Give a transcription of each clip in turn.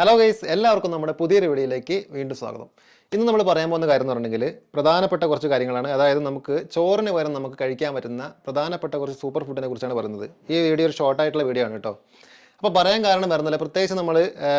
Hello guys, എല്ലാവർക്കും നമ്മുടെ പുതിയൊരു വീഡിയോയിലേക്ക് വീണ്ടും സ്വാഗതം. ഇന്ന് നമ്മൾ പറയാൻ പോകുന്ന കാര്യം എന്ന് പറഞ്ഞിട്ടുണ്ടെങ്കിൽ പ്രധാനപ്പെട്ട കുറച്ച് കാര്യങ്ങളാണ്. അതായത് നമുക്ക് ചോറിന് പകരം നമുക്ക് കഴിക്കാൻ പറ്റുന്ന പ്രധാനപ്പെട്ട കുറച്ച് സൂപ്പർ ഫുഡിനെ കുറിച്ചാണ് പറയുന്നത്. ഈ വീഡിയോ ഒരു ഷോർട്ടായിട്ടുള്ള വീഡിയോ ആണ് കേട്ടോ. അപ്പോൾ പറയാൻ കാരണം വരുന്നില്ല, പ്രത്യേകിച്ച് നമ്മൾ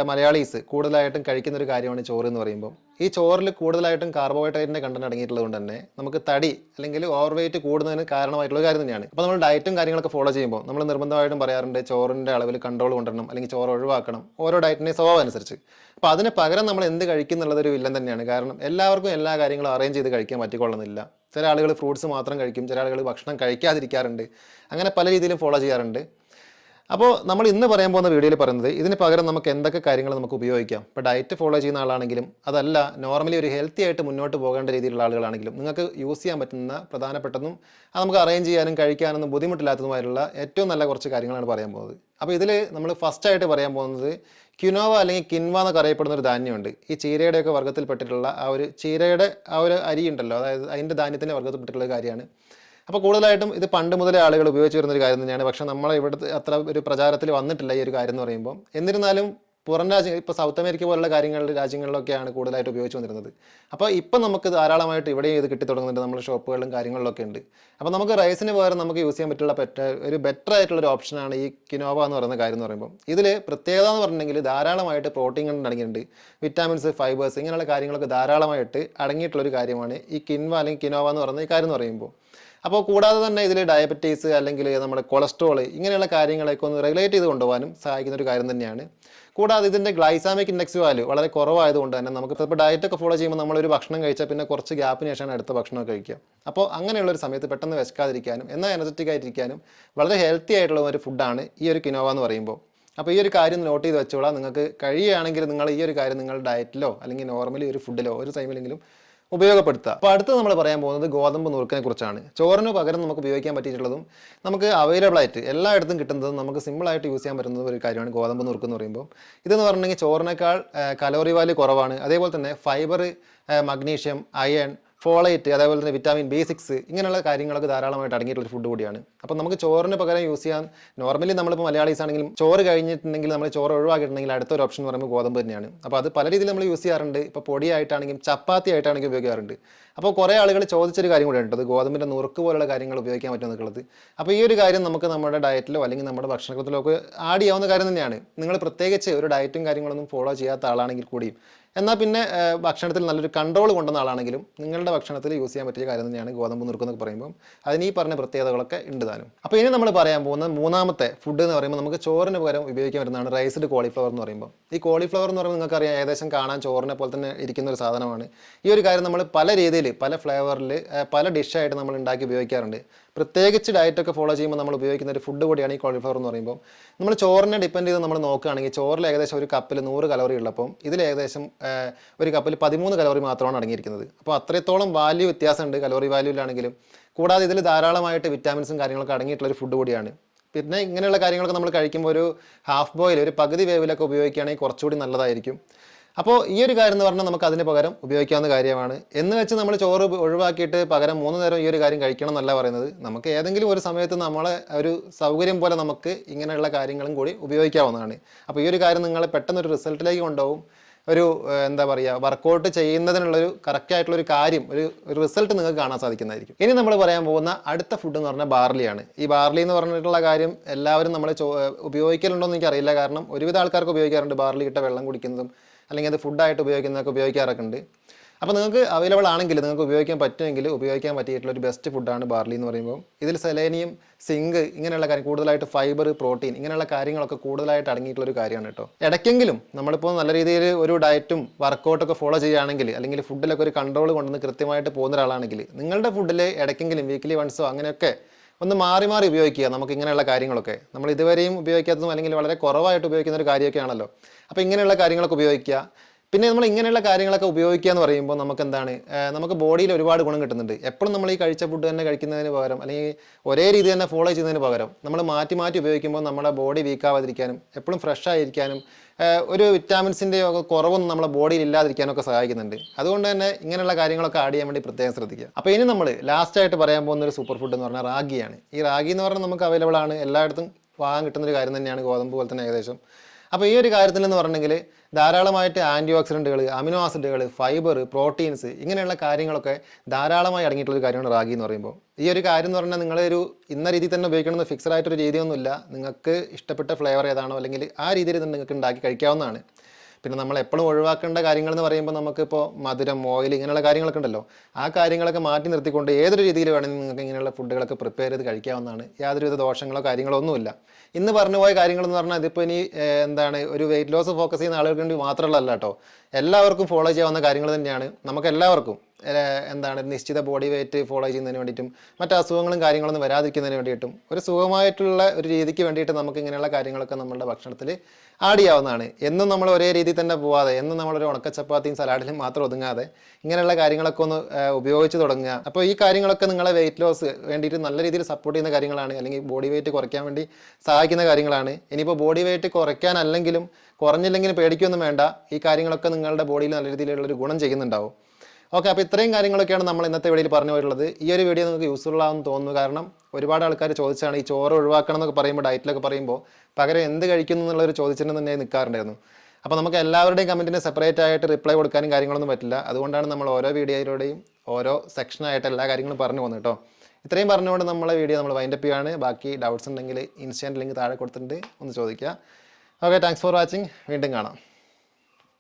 മലയാളീസ് കൂടുതലായിട്ടും കഴിക്കുന്ന ഒരു കാര്യമാണ് ചോറ് എന്ന് പറയുമ്പോൾ. ഈ ചോറിൽ കൂടുതലായിട്ടും കാർബോഹൈഡ്രേറ്റിൻ്റെ കണ്ടന്റ് അടങ്ങിയിട്ടുള്ളത് കൊണ്ട് തന്നെ നമുക്ക് തടി അല്ലെങ്കിൽ ഓവർ വെയിറ്റ് കൂടുന്നതിന് കാരണമായിട്ടുള്ള കാര്യം തന്നെയാണ്. അപ്പോൾ നമ്മൾ ഡയറ്റും കാര്യങ്ങളൊക്കെ ഫോളോ ചെയ്യുമ്പോൾ നമ്മൾ നിർബന്ധമായിട്ടും പറയാറുണ്ട് ചോറിൻ്റെ അളവിൽ കൺട്രോൾ കൊണ്ടുവരണം, അല്ലെങ്കിൽ ചോറ് ഒഴിവാക്കണം, ഓരോ ഡയറ്റിൻ്റെ സ്വഭാവം അനുസരിച്ച്. അപ്പോൾ അതിന് പകരം നമ്മൾ എന്ത് കഴിക്കുന്നുള്ളതൊരു വില്ലൻ തന്നെയാണ്. കാരണം എല്ലാവർക്കും എല്ലാ കാര്യങ്ങളും അറേഞ്ച് ചെയ്ത് കഴിക്കാൻ പറ്റിക്കൊള്ളുന്നില്ല. ചില ആളുകൾ ഫ്രൂട്ട്സ് മാത്രം കഴിക്കും, ചില ആളുകൾ ഭക്ഷണം കഴിക്കാതിരിക്കാറുണ്ട്. അങ്ങനെ പല രീതിയിലും ഫോളോ ചെയ്യാറുണ്ട്. അപ്പോൾ നമ്മൾ ഇന്ന് പറയാൻ പോകുന്ന വീഡിയോയിൽ പറയുന്നത് ഇതിന് പകരം നമുക്ക് എന്തൊക്കെ കാര്യങ്ങൾ നമുക്ക് ഉപയോഗിക്കാം. ഇപ്പോൾ ഡയറ്റ് ഫോളോ ചെയ്യുന്ന ആളാണെങ്കിലും അതല്ല നോർമലി ഒരു ഹെൽത്തി ആയിട്ട് മുന്നോട്ട് പോകേണ്ട രീതിയിലുള്ള ആളുകളാണെങ്കിലും നിങ്ങൾക്ക് യൂസ് ചെയ്യാൻ പറ്റുന്ന പ്രധാനപ്പെട്ടതും അത് നമുക്ക് അറേഞ്ച് ചെയ്യാനും കഴിക്കാനൊന്നും ബുദ്ധിമുട്ടില്ലാത്തതുമായിട്ടുള്ള ഏറ്റവും നല്ല കുറച്ച് കാര്യങ്ങളാണ് പറയാൻ പോകുന്നത്. അപ്പോൾ ഇതിൽ നമ്മൾ ഫസ്റ്റായിട്ട് പറയാൻ പോകുന്നത് ക്വിനോവ അല്ലെങ്കിൽ കിൻവ എന്നൊക്കെ അറിയപ്പെടുന്ന ഒരു ധാന്യമുണ്ട്. ഈ ചീരയുടെയൊക്കെ വർഗ്ഗത്തിൽപ്പെട്ടിട്ടുള്ള ചീരയുടെ അരി ഉണ്ടല്ലോ, അതായത് അതിൻ്റെ ധാന്യത്തിൻ്റെ വർഗ്ഗത്തിൽപ്പെട്ടിട്ടുള്ള കാര്യമാണ്. അപ്പോൾ കൂടുതലായിട്ടും ഇത് പണ്ട് മുതലേ ആളുകൾ ഉപയോഗിച്ച് വരുന്നൊരു കാര്യം തന്നെയാണ്. പക്ഷേ നമ്മളെ ഇവിടുത്തെ അത്ര ഒരു പ്രചാരത്തിൽ വന്നിട്ടില്ല ഈ ഒരു കാര്യം എന്ന് പറയുമ്പോൾ. എന്നിരുന്നാലും പുറം രാജ്യങ്ങൾ, ഇപ്പോൾ സൗത്ത് അമേരിക്ക പോലുള്ള രാജ്യങ്ങളിലൊക്കെയാണ് കൂടുതലായിട്ട് ഉപയോഗിച്ച് വന്നിരുന്നത്. അപ്പോൾ ഇപ്പം നമുക്ക് ധാരാളമായിട്ട് ഇവിടെയും ഇത് കിട്ടി തുടങ്ങുന്നുണ്ട്, നമ്മുടെ ഷോപ്പുകളിലും കാര്യങ്ങളിലൊക്കെ ഉണ്ട്. അപ്പോൾ നമുക്ക് റൈസിന് പകരം നമുക്ക് യൂസ് ചെയ്യാൻ പറ്റുള്ള ഒരു ബെറ്റർ ആയിട്ടുള്ളൊരു ഓപ്ഷനാണ് ഈ കിനോവ എന്ന് പറയുന്ന കാര്യം എന്ന് പറയുമ്പോൾ. ഇതിൽ പ്രത്യേകത എന്ന് പറഞ്ഞിട്ടുണ്ടെങ്കിൽ ധാരാളമായിട്ട് പ്രോട്ടീൻ കണ്ടന്റ് അടങ്ങിയിട്ടുണ്ട്, വിറ്റാമിൻസ്, ഫൈബേഴ്സ്, ഇങ്ങനെയുള്ള കാര്യങ്ങളൊക്കെ ധാരാളമായിട്ട് അടങ്ങിയിട്ടുള്ളൊരു കാര്യമാണ് ഈ കിൻവ അല്ലെങ്കിൽ കിനോവ എന്ന് പറയുന്ന ഈ കാര്യം എന്ന് പറയുമ്പോൾ. അപ്പോൾ കൂടാതെ തന്നെ ഇതിൽ ഡയബറ്റീസ് അല്ലെങ്കിൽ നമ്മുടെ കൊളസ്ട്രോൾ ഇങ്ങനെയുള്ള കാര്യങ്ങളൊക്കെ ഒന്ന് റെഗുലേറ്റ് ചെയ്ത് കൊണ്ടുപോകാനും സഹായിക്കുന്ന ഒരു കാര്യം തന്നെയാണ്. കൂടാതെ ഇതിൻ്റെ ഗ്ലൈസാമിക് ഇൻഡെക്സ് വാല്യൂ വളരെ കുറവായതുകൊണ്ട് തന്നെ നമുക്ക് ഇപ്പോൾ ഡയറ്റൊക്കെ ഫോളോ ചെയ്യുമ്പോൾ നമ്മളൊരു ഭക്ഷണം കഴിച്ചാൽ പിന്നെ കുറച്ച് ഗ്യാപ്പിന് ശേഷമാണ് അടുത്ത ഭക്ഷണമൊക്കെ കഴിക്കുക. അപ്പോൾ അങ്ങനെയുള്ളൊരു സമയത്ത് പെട്ടെന്ന് വിശക്കാതിരിക്കാനും എന്നാൽ എനർജറ്റിക് ആയിട്ടിരിക്കാനും വളരെ ഹെൽത്തി ആയിട്ടുള്ള ഒരു ഫുഡാണ് ഈ ഒരു കിനോവ എന്ന് പറയുമ്പോൾ. അപ്പോൾ ഈ ഒരു കാര്യം നോട്ട് ചെയ്ത് വെച്ചോളാം. നിങ്ങൾക്ക് കഴിയുകയാണെങ്കിൽ നിങ്ങൾ ഈ ഒരു കാര്യം നിങ്ങളുടെ ഡയറ്റിലോ അല്ലെങ്കിൽ നോർമലി ഒരു ഫുഡിലോ ഒരു ടൈമിലെങ്കിലും ഉപയോഗപ്പെടുത്തുക. അപ്പോൾ അടുത്ത് നമ്മൾ പറയാൻ പോകുന്നത് ഗോതമ്പ് നുറുക്കിനെ കുറിച്ചാണ്. ചോറിന് പകരം നമുക്ക് ഉപയോഗിക്കാൻ പറ്റിയിട്ടുള്ളതും നമുക്ക് അവൈലബിൾ ആയിട്ട് എല്ലായിടത്തും കിട്ടുന്നതും നമുക്ക് സിമ്പിളായിട്ട് യൂസ് ചെയ്യാൻ പറ്റുന്ന ഒരു കാര്യമാണ് ഗോതമ്പ് നുറുക്ക് എന്ന് പറയുമ്പോൾ. ഇതെന്ന് പറഞ്ഞിട്ടുണ്ടെങ്കിൽ ചോറിനേക്കാൾ കലോറി വാല്യൂ കുറവാണ്. അതേപോലെ തന്നെ ഫൈബർ, മഗ്നീഷ്യം, അയൺ, ഫോളേറ്റ്, അതേപോലെ തന്നെ വിറ്റാമിൻ B6 ഇങ്ങനെയുള്ള കാര്യങ്ങളൊക്കെ ധാരാളമായിട്ട് അടങ്ങിയിട്ടുള്ള ഫുഡ് കൂടിയാണ്. അപ്പോൾ നമുക്ക് ചോറിന് പകരം യൂസ് ചെയ്യാൻ നോർമലി നമ്മളിപ്പോൾ മലയാളീസ് ആണെങ്കിലും ചോറ് കഴിഞ്ഞിട്ടുണ്ടെങ്കിൽ നമ്മൾ ചോറ് ഒഴിവാക്കിയിട്ടുണ്ടെങ്കിൽ അടുത്തൊരു ഓപ്ഷൻ എന്ന് പറയുമ്പോൾ ഗോതമ്പ് തന്നെയാണ്. അപ്പോൾ അത് പല രീതിയിൽ നമ്മൾ യൂസ് ചെയ്യാറുണ്ട്. ഇപ്പോൾ പൊടിയായിട്ടാണെങ്കിലും ചപ്പാത്തി ആയിട്ടാണെങ്കിലും ഉപയോഗിക്കാറുണ്ട്. അപ്പോൾ കുറേ ആളുകൾ ചോദിച്ചൊരു കാര്യം കൂടെ ഉണ്ട്, ഗോതമ്പിൻ്റെ നുറുക്ക് പോലുള്ള കാര്യങ്ങൾ ഉപയോഗിക്കാൻ പറ്റുമെന്നുള്ളത്. അപ്പോൾ ഈ ഒരു കാര്യം നമുക്ക് നമ്മുടെ ഡയറ്റിലോ അല്ലെങ്കിൽ നമ്മുടെ ഭക്ഷണത്തിലോ ഒക്കെ ആഡ് ചെയ്യാവുന്ന കാര്യം തന്നെയാണ്. നിങ്ങൾ പ്രത്യേകിച്ച് ഒരു ഡയറ്റും കാര്യങ്ങളൊന്നും ഫോളോ ചെയ്യാത്ത ആളാണെങ്കിൽ കൂടിയും എന്നാൽ പിന്നെ ഭക്ഷണത്തിൽ നല്ലൊരു കൺട്രോൾ കൊണ്ടുവന്ന ആളാണെങ്കിലും നിങ്ങളുടെ ഭക്ഷണത്തിൽ യൂസ് ചെയ്യാൻ പറ്റിയ കാര്യം തന്നെയാണ് ഗോതമ്പ് നുറുക്കെന്നൊക്കെ പറയുമ്പോൾ. അതിന് ഈ പറഞ്ഞ പ്രത്യേകതകളൊക്കെ ഉണ്ട് താനും. അപ്പോൾ ഇനി നമ്മൾ പറയാൻ പോകുന്ന മൂന്നാമത്തെ ഫുഡ് എന്ന് പറയുമ്പോൾ നമുക്ക് ചോറിന് പകരം ഉപയോഗിക്കാൻ പറ്റുന്നതാണ് റൈസ്ഡ് കോളിഫ്ലവർ എന്ന് പറയുമ്പോൾ. ഈ കോളിഫ്ലവർ എന്ന് പറയുമ്പോൾ നിങ്ങൾക്കറിയാം ഏകദേശം കാണാൻ ചോറിനെ പോലെ തന്നെ ഇരിക്കുന്ന ഒരു സാധനമാണ്. ഈ ഒരു കാര്യം നമ്മൾ പല രീതിയിൽ പല ഫ്ലേവറിൽ പല ഡിഷായിട്ട് നമ്മൾ ഉണ്ടാക്കി ഉപയോഗിക്കാറുണ്ട്. പ്രത്യേകിച്ച് ഡയറ്റൊക്കെ ഫോളോ ചെയ്യുമ്പോൾ നമ്മൾ ഉപയോഗിക്കുന്ന ഒരു ഫുഡ് കൂടിയാണ് ഈ കോളിഫ്ലവർ എന്ന് പറയുമ്പോൾ. നമ്മൾ ചോറിനെ ഡിപ്പെൻഡ് ചെയ്ത് നമ്മൾ നോക്കുകയാണെങ്കിൽ ചോറിൽ ഏകദേശം ഒരു കപ്പിൽ 100 കലോറി ഉള്ളപ്പം ഇതിൽ ഏകദേശം ഒരു കപ്പിൽ 13 കലോറി മാത്രമാണ് അടങ്ങിയിരിക്കുന്നത്. അപ്പോൾ അത്രത്തോളം വാല്യൂ വ്യത്യാസമുണ്ട് കലോറി വാല്യൂവിലാണെങ്കിലും. കൂടാതെ ഇതിൽ ധാരാളമായിട്ട് വിറ്റാമിൻസും കാര്യങ്ങളൊക്കെ അടങ്ങിയിട്ടുള്ള ഒരു ഫുഡ് കൂടിയാണ്. പിന്നെ ഇങ്ങനെയുള്ള കാര്യങ്ങളൊക്കെ നമ്മൾ കഴിക്കുമ്പോൾ ഒരു ഹാഫ് ബോയിൽ, ഒരു പകുതി വേവിലൊക്കെ ഉപയോഗിക്കുകയാണെങ്കിൽ കുറച്ചുകൂടി നല്ലതായിരിക്കും. അപ്പോൾ ഈ ഒരു കാര്യം എന്ന് പറഞ്ഞാൽ നമുക്ക് അതിന് പകരം ഉപയോഗിക്കാവുന്ന കാര്യമാണ്. എന്ന് വെച്ച് നമ്മൾ ചോറ് ഒഴിവാക്കിയിട്ട് പകരം 3 നേരം ഈ ഒരു കാര്യം കഴിക്കണം എന്നല്ല പറയുന്നത്. നമുക്ക് ഏതെങ്കിലും ഒരു സമയത്ത് നമ്മളെ ഒരു സൗകര്യം പോലെ നമുക്ക് ഇങ്ങനെയുള്ള കാര്യങ്ങളും കൂടി ഉപയോഗിക്കാവുന്നതാണ്. അപ്പോൾ ഈ ഒരു കാര്യം നിങ്ങളെ പെട്ടെന്നൊരു റിസൾട്ടിലേക്ക് കൊണ്ടുപോകും. ഒരു എന്താ പറയുക, വർക്കൗട്ട് ചെയ്യുന്നതിനുള്ളൊരു കറക്റ്റായിട്ടുള്ളൊരു കാര്യം, ഒരു റിസൾട്ട് നിങ്ങൾക്ക് കാണാൻ സാധിക്കുന്നതായിരിക്കും. ഇനി നമ്മൾ പറയാൻ പോകുന്ന അടുത്ത ഫുഡ് എന്ന് പറഞ്ഞാൽ ബാർലിയാണ്. ഈ ബാർലി എന്ന് പറഞ്ഞിട്ടുള്ള കാര്യം എല്ലാവരും നമ്മൾ ഉപയോഗിക്കലുണ്ടോ എന്ന് എനിക്കറിയില്ല. കാരണം ഒരുവിധ ആൾക്കാർക്ക് ഉപയോഗിക്കാറുണ്ട്, ബാർലി ഇട്ട വെള്ളം കുടിക്കുന്നതും അല്ലെങ്കിൽ അത് ഫുഡായിട്ട് ഉപയോഗിക്കുന്നതൊക്കെ ഉപയോഗിക്കാറൊക്കെ ഉണ്ട്. അപ്പോൾ നിങ്ങൾക്ക് അവൈലബിൾ ആണെങ്കിൽ നിങ്ങൾക്ക് ഉപയോഗിക്കാൻ പറ്റുമെങ്കിൽ ഉപയോഗിക്കാൻ പറ്റിയിട്ടുള്ള ഒരു ബെസ്റ്റ് ഫുഡാണ് ബാർലി എന്ന് പറയുമ്പോൾ. ഇതിൽ സെലേനിയം, സിങ്ക് ഇങ്ങനെയുള്ള കാര്യം, കൂടുതലായിട്ട് ഫൈബർ, പ്രോട്ടീൻ ഇങ്ങനെയുള്ള കാര്യങ്ങളൊക്കെ കൂടുതലായിട്ട് അടങ്ങിയിട്ടുള്ളൊരു കാര്യമാണ് കേട്ടോ. ഇടയ്ക്കെങ്കിലും നമ്മളിപ്പോൾ നല്ല രീതിയിൽ ഒരു ഡയറ്റും വർക്കൗട്ടൊക്കെ ഫോളോ ചെയ്യുകയാണെങ്കിൽ അല്ലെങ്കിൽ ഫുഡിലൊക്കെ ഒരു കൺട്രോൾ കൊണ്ടുവന്ന് കൃത്യമായിട്ട് പോകുന്ന ഒരാളാണെങ്കിൽ നിങ്ങളുടെ ഫുഡിൽ ഇടയ്ക്കെങ്കിലും വീക്ക്ലി വൺസോ അങ്ങനെയൊക്കെ ഒന്ന് മാറി മാറി ഉപയോഗിക്കുക. നമുക്ക് ഇങ്ങനെയുള്ള കാര്യങ്ങളൊക്കെ നമ്മൾ ഇതുവരെയും ഉപയോഗിക്കാത്തതും അല്ലെങ്കിൽ വളരെ കുറവായിട്ട് ഉപയോഗിക്കുന്ന ഒരു കാര്യമൊക്കെ ആണല്ലോ. അപ്പോൾ ഇങ്ങനെയുള്ള കാര്യങ്ങളൊക്കെ ഉപയോഗിക്കുക. പിന്നെ നമ്മൾ ഇങ്ങനെയുള്ള കാര്യങ്ങളൊക്കെ ഉപയോഗിക്കുക എന്ന് പറയുമ്പോൾ നമുക്ക് എന്താണ്, നമുക്ക് ബോഡിയിൽ ഒരുപാട് ഗുണം കിട്ടുന്നുണ്ട്. എപ്പോഴും നമ്മൾ ഈ കഴിച്ച ഫുഡ് തന്നെ കഴിക്കുന്നതിന് പകരം അല്ലെങ്കിൽ ഒരേ രീതി തന്നെ ഫോളോ ചെയ്യുന്നതിന് പകരം നമ്മൾ മാറ്റി മാറ്റി ഉപയോഗിക്കുമ്പോൾ നമ്മുടെ ബോഡി വീക്കാവാതിരിക്കാനും എപ്പോഴും ഫ്രഷ് ആയിരിക്കാനും ഒരു വിറ്റാമിൻസിൻ്റെ കുറവൊന്നും നമ്മുടെ ബോഡിയിൽ ഇല്ലാതിരിക്കാനൊക്കെ സഹായിക്കുന്നുണ്ട്. അതുകൊണ്ട് തന്നെ ഇങ്ങനെയുള്ള കാര്യങ്ങളൊക്കെ ആഡ് ചെയ്യാൻ വേണ്ടി പ്രത്യേകം ശ്രദ്ധിക്കുക. അപ്പോൾ ഇനി നമ്മൾ ലാസ്റ്റായിട്ട് പറയാൻ പോകുന്ന ഒരു സൂപ്പർ ഫുഡ് എന്ന് പറഞ്ഞാൽ റാഗിയാണ്. ഈ റാഗി എന്ന് പറഞ്ഞാൽ നമുക്ക് അവൈലബിൾ ആണ്, എല്ലായിടത്തും വാങ്ങാൻ കിട്ടുന്നൊരു കാര്യം തന്നെയാണ്, ഗോതമ്പ് പോലെ തന്നെ ഏകദേശം. അപ്പോൾ ഈ ഒരു കാര്യത്തിൽ എന്ന് പറഞ്ഞെങ്കിൽ ധാരാളമായിട്ട് ആൻറ്റി ഓക്സിഡൻറ്റുകൾ, അമിനോ ആസിഡുകൾ, ഫൈബർ, പ്രോട്ടീൻസ് ഇങ്ങനെയുള്ള കാര്യങ്ങളൊക്കെ ധാരാളമായി അടങ്ങിയിട്ടുള്ള കാര്യമാണ് റാഗി എന്ന് പറയുമ്പോൾ. ഈ ഒരു കാര്യം എന്ന് പറഞ്ഞാൽ നിങ്ങളൊരു ഇന്ന രീതിയിൽ തന്നെ ഉപയോഗിക്കണമെന്ന് ഫിക്സഡ് ആയിട്ടൊരു രീതിയൊന്നുമില്ല. നിങ്ങൾക്ക് ഇഷ്ടപ്പെട്ട ഫ്ലേവർ ഏതാണോ അല്ലെങ്കിൽ ആ രീതിയിൽ തന്നെ നിങ്ങൾക്ക് ഉണ്ടാക്കി കഴിക്കാവുന്നതാണ്. പിന്നെ നമ്മൾ എപ്പോഴും ഒഴിവാക്കേണ്ട കാര്യങ്ങൾ എന്ന് പറയുമ്പോൾ നമുക്കിപ്പോൾ മധുരം, ഓയിൽ ഇങ്ങനെയുള്ള കാര്യങ്ങളൊക്കെ ഉണ്ടല്ലോ. ആ കാര്യങ്ങളൊക്കെ മാറ്റി നിർത്തിക്കൊണ്ട് ഏതൊരു രീതിയിൽ വേണമെങ്കിൽ നിങ്ങൾക്ക് ഇങ്ങനെയുള്ള ഫുഡുകളൊക്കെ പ്രിപ്പയർ ചെയ്ത് കഴിക്കാവുന്നതാണ്. യാതൊരുവിധ ദോഷങ്ങളോ കാര്യങ്ങളോ ഒന്നുമില്ല. ഇന്ന് പറഞ്ഞു പോയ കാര്യങ്ങളെന്ന് പറഞ്ഞാൽ ഇതിപ്പോൾ ഇനി എന്താണ് ഒരു വെയിറ്റ് ലോസ് ഫോക്കസ് ചെയ്യുന്ന ആളുകൾക്ക് വേണ്ടി മാത്രമല്ല കേട്ടോ, എല്ലാവർക്കും ഫോളോ ചെയ്യാവുന്ന കാര്യങ്ങൾ തന്നെയാണ്. നമുക്ക് എല്ലാവർക്കും എന്താണ് നിശ്ചിത ബോഡി വെയിറ്റ് ഫോളോ ചെയ്യുന്നതിന് വേണ്ടിയിട്ടും മറ്റ് അസുഖങ്ങളും കാര്യങ്ങളൊന്നും വരാതിരിക്കുന്നതിന് വേണ്ടിയിട്ടും ഒരു സുഖമായിട്ടുള്ള ഒരു രീതിക്ക് വേണ്ടിയിട്ട് നമുക്ക് ഇങ്ങനെയുള്ള കാര്യങ്ങളൊക്കെ നമ്മളുടെ ഭക്ഷണത്തിൽ ആഡ് ചെയ്യാവുന്നതാണ്. എന്നും നമ്മൾ ഒരേ രീതിയിൽ തന്നെ പോവാതെ, എന്നും നമ്മളൊരു ഉണക്കച്ചപ്പാത്തിയും സലാഡിലും മാത്രം ഒതുങ്ങാതെ ഇങ്ങനെയുള്ള കാര്യങ്ങളൊക്കെ ഒന്ന് ഉപയോഗിച്ച് തുടങ്ങുക. അപ്പോൾ ഈ കാര്യങ്ങളൊക്കെ നിങ്ങളെ വെയിറ്റ് ലോസ് വേണ്ടിയിട്ട് നല്ല രീതിയിൽ സപ്പോർട്ട് ചെയ്യുന്ന കാര്യങ്ങളാണ്, അല്ലെങ്കിൽ ബോഡി വെയിറ്റ് കുറയ്ക്കാൻ വേണ്ടി സഹായിക്കുന്ന കാര്യങ്ങളാണ്. ഇനിയിപ്പോൾ ബോഡി വെയിറ്റ് കുറയ്ക്കാനല്ലെങ്കിലും കുറഞ്ഞില്ലെങ്കിലും പേടിക്കൊന്നും വേണ്ട, ഈ കാര്യങ്ങളൊക്കെ നിങ്ങളുടെ ബോഡിയിൽ നല്ല രീതിയിലുള്ളൊരു ഗുണം ചെയ്യുന്നുണ്ടാവും. ഓക്കെ, അപ്പോൾ ഇത്രയും കാര്യങ്ങളൊക്കെയാണ് നമ്മൾ ഇന്നത്തെ വീഡിയോയിൽ പറഞ്ഞു പോയിട്ടുള്ളത്. ഈ ഒരു വീഡിയോ നിങ്ങൾക്ക് യൂസ്ഫുൾ ആണെന്ന് തോന്നുന്നു. കാരണം ഒരുപാട് ആൾക്കാർ ചോദിച്ചാണ് ഈ ചോറ് ഒഴിവാക്കണം എന്നൊക്കെ പറയുമ്പോൾ, ഡയറ്റിലൊക്കെ പറയുമ്പോൾ പകരം എന്ത് കഴിക്കുന്നു എന്നുള്ളൊരു ചോദിച്ചിട്ട് തന്നെ നിൽക്കാറുണ്ടായിരുന്നു. അപ്പോൾ നമുക്ക് എല്ലാവരുടെയും കമൻറ്റിന് സെപ്പറേറ്റ് ആയിട്ട് റിപ്ലൈ കൊടുക്കാനും കാര്യങ്ങളൊന്നും പറ്റില്ല. അതുകൊണ്ടാണ് നമ്മൾ ഓരോ വീഡിയോയിലൂടെയും ഓരോ സെക്ഷനായിട്ട് എല്ലാ കാര്യങ്ങളും പറഞ്ഞു പോകുന്നത് കേട്ടോ. ഇത്രയും പറഞ്ഞുകൊണ്ട് നമ്മളെ വീഡിയോ നമ്മൾ വൈൻഡപ്പ് ചെയ്യുകയാണ്. ബാക്കി ഡൗട്ട്സ് ഉണ്ടെങ്കിൽ ഇൻസ്റ്റൻറ്റ് ലിങ്ക് താഴെ കൊടുത്തിട്ടുണ്ട്, ഒന്ന് ചോദിക്കുക. Okay, thanks for watching. വീണ്ടും കാണാം.